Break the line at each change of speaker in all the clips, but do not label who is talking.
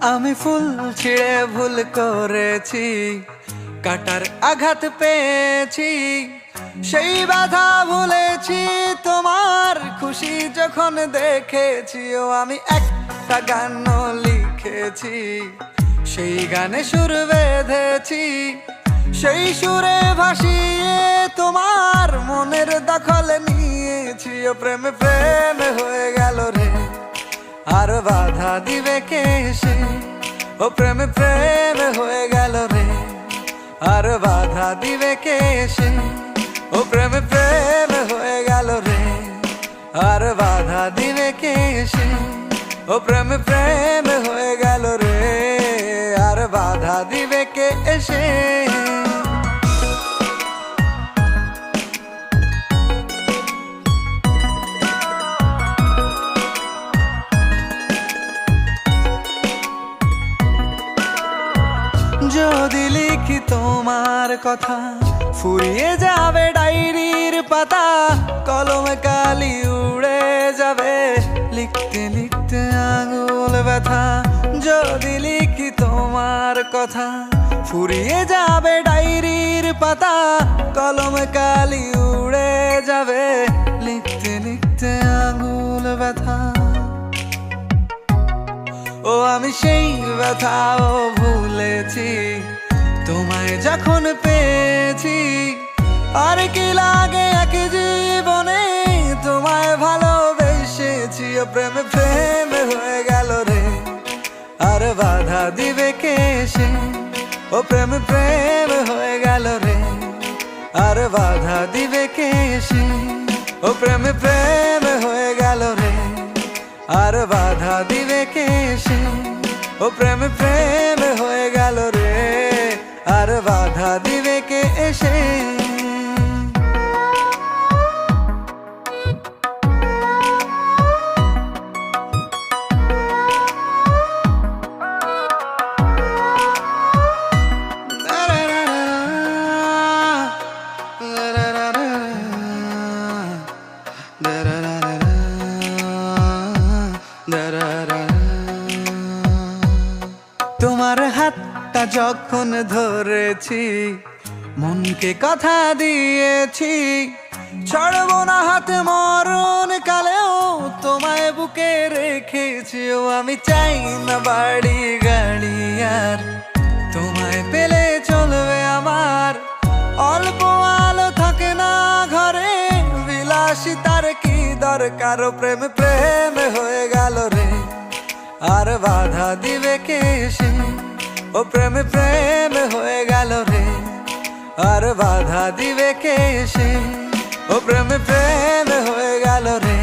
আমি ফুল ছিঁড়ে ভুল করেছি, কাটার আঘাত পেয়েছি, সেই বাধা ভুলেছি তোমার খুশি যখন দেখেছি। ও আমি একটা গান লিখেছি, সেই গানে সুর বেঁধেছি, সেই সুরে ভাসিয়ে তোমার মনের দখল নিয়েছি। ও প্রেমে প্রেমে হয়ে গেল রে, আর বাধা দিবে কে সে? ও প্রেমে প্রেমে হয়ে গেল রে, আর বাধা দিবে কে সে? ও প্রেমে প্রেমে হয়ে গেল রে, আর বাধা দিবে কে সে? ও প্রেমে প্রেমে হয়ে গেল রে, আর বাধা দিবে কে এসে? যদি লিখি তোমার কথা, ফুরিয়ে যাবে ডায়েরির পাতা, কলমে কালি উড়ে যাবে, লিখতে লিখতে আঙুল ব্যথা। যদি লিখি তোমার কথা, ফুরিয়ে যাবে ডায়েরির পাতা, কলমে কালি উড়ে যাবে, লিখতে লিখতে আঙুল ব্যথা। ও আমি সেই ব্যথাও ভুলেছি, তোমায় যখন পেয়েছি। আর কি লাগে এক জীবনে, তোমায় ভালোবেসেছি। ও প্রেমে প্রেমে হয়ে গেল রে, আর বাধা দিবে কে সে? ও প্রেমে প্রেমে হয়ে গেল রে, আর বাধা দিবে কে সে? ও প্রেমে প্রেমে হয়ে গেল রে, আর বাধা দিবে কে সে? ও প্রেমে প্রেমে হয়ে গেল রে, আর বাধা দিবে কে এসে? তোমার হাতটা যখন ধরেছি, মনকে কথা দিয়েছি, ছাড়বো না হাতে মরণ কালেও, তোমায় বুকে রেখেছি। ও আমি চাই না বাড়ি গাড়ি আর, তোমায় পেলে চলবে আমার। অল্প আলো থাকে না ঘরে, বিলাসিতার কি দরকার? ও প্রেমে প্রেমে হয়ে গেল রে, আর বাধা দিবে কে সে? ও প্রেমে প্রেমে হয়ে গেল রে, আর বাধা দিবে কে সে? ও প্রেমে প্রেমে হয়ে গেল রে,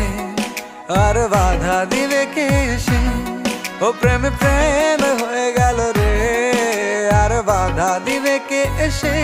আর বাধা দিবে কে সে? ও প্রেমে প্রেমে হয়ে গেল রে, আর বাধা দিবে কে এসে?